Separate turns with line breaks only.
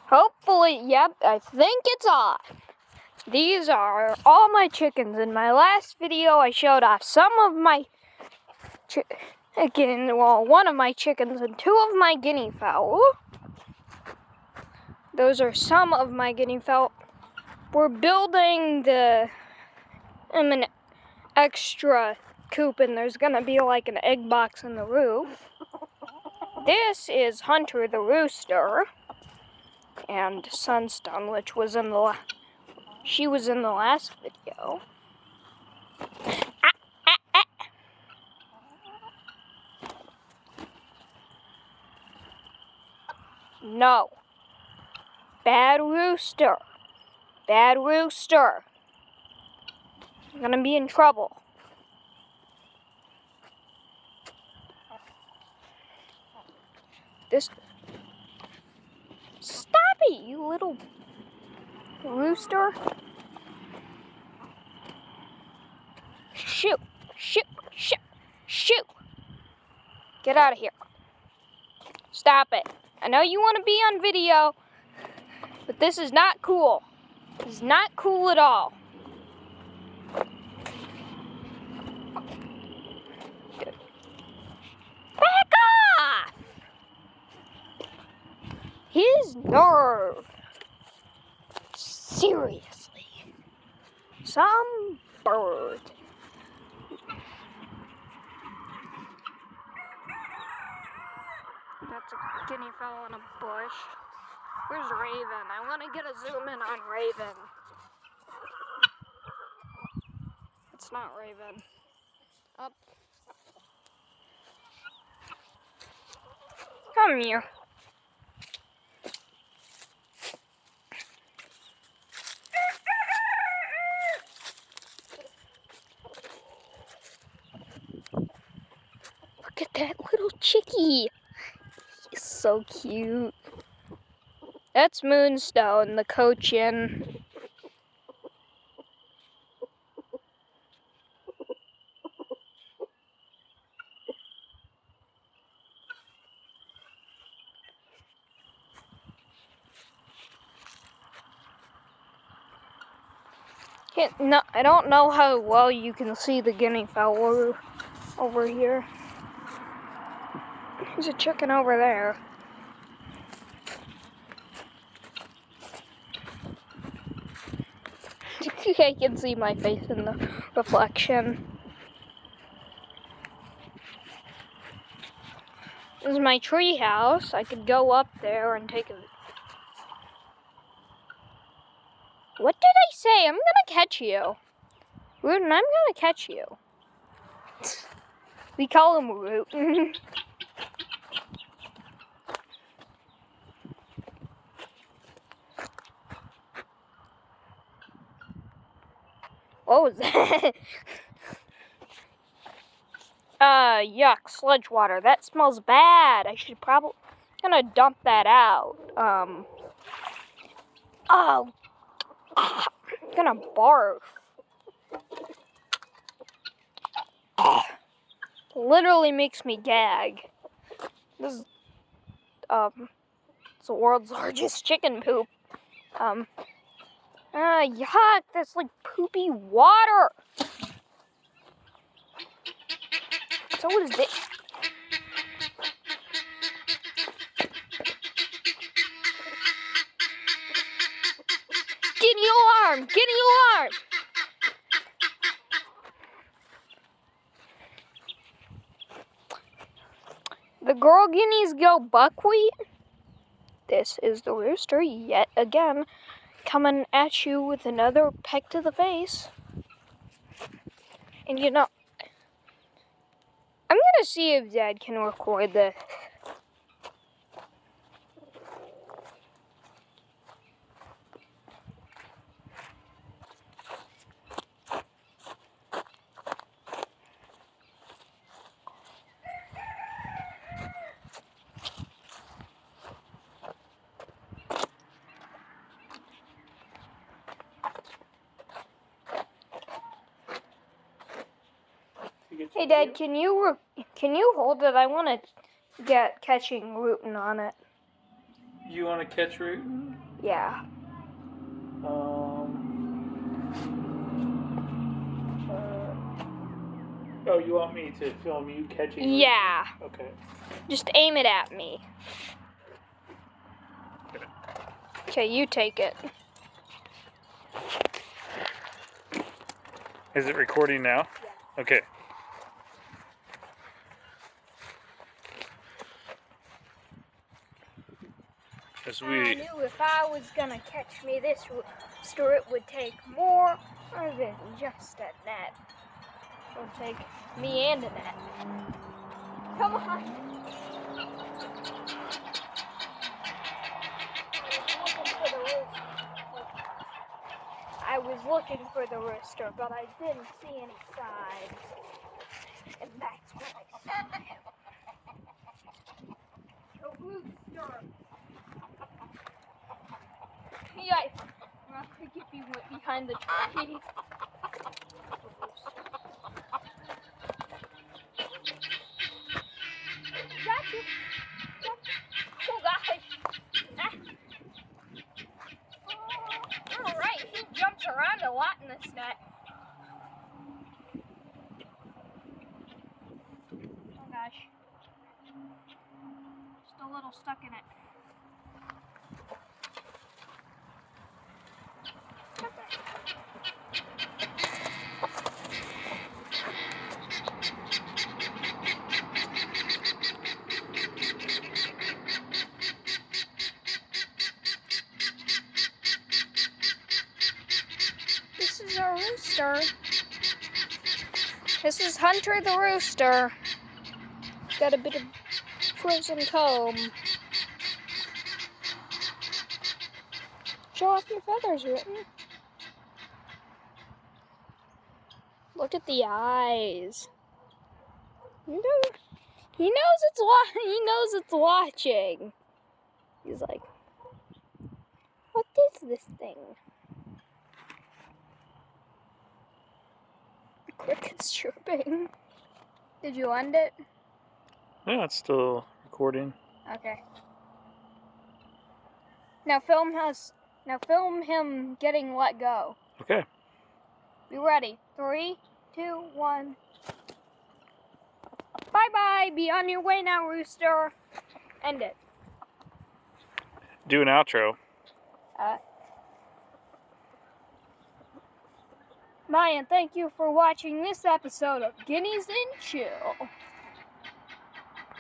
Hopefully, yep, I think it's on. These are all my chickens. In my last video, I showed off some of my one of my chickens and two of my guinea fowl. Those are some of my guinea fowl. We're building an extra coop, and there's gonna be like an egg box on the roof. This is Hunter the rooster, and Sunstone, which was in the she was in the last video. No. Bad rooster. Bad rooster. I'm gonna be in trouble. Stop it, you little rooster. Shoot, shoot, shoot, shoot. Get out of here. Stop it. I know you want to be on video, but this is not cool. This is not cool at all. Back off! His nerve. Seriously. Some bird. That's a guinea fowl in a bush. Where's Raven? I want to get a zoom in on Raven. It's not Raven. Up. Come here. Look at that little chickie. He's so cute. That's Moonstone, the cochin. No, I don't know how well you can see the guinea fowl over here. There's a chicken over there. I can see my face in the reflection. This is my tree house. I could go up there and take a... What did I say? I'm gonna catch you. Rootin', I'm gonna catch you. We call him Rootin'. What was that? Yuck, sludge water. That smells bad. I should probably gonna dump that out. Oh. I'm gonna barf. Literally makes me gag. This is, it's the world's largest chicken poop. Yuck, that's like poopy water. So what is this? Guinea alarm! Guinea alarm! The girl guineas go buckwheat. This is the rooster yet again, coming at you with another peck to the face. And you know, I'm gonna see if Dad can record this. Hey Dad, can you hold it? I want to get catching Rootin' on it.
You want to catch rootin'?
Yeah.
Oh, you want me to film you catching?
Yeah.
Okay.
Just aim it at me. Okay, you take it.
Is it recording now?
Yeah.
Okay.
I knew if I was gonna catch me this rooster, it would take more than just a net. It would take me and a net. Come on. I was looking for the rooster, but I didn't see any signs. And that's when I saw him. A rooster. Yeah, I think if he went behind the tree. Gotcha. Oh gosh. Alright, he jumps around a lot in this net. Oh gosh. Just a little stuck in it. This is our rooster. This is Hunter the rooster. Got a bit of frozen comb. Show off your feathers, Ritten. Look at the eyes. He knows it's watching. He's like, what is this thing? The cricket's chirping. Did you end it?
Yeah, it's still recording.
Okay. Now film him getting let go.
Okay.
Be ready. 3, 2, 1. Bye-bye. Be on your way now, rooster. End it.
Do an outro.
Bye, and thank you for watching this episode of Guineas and Chill.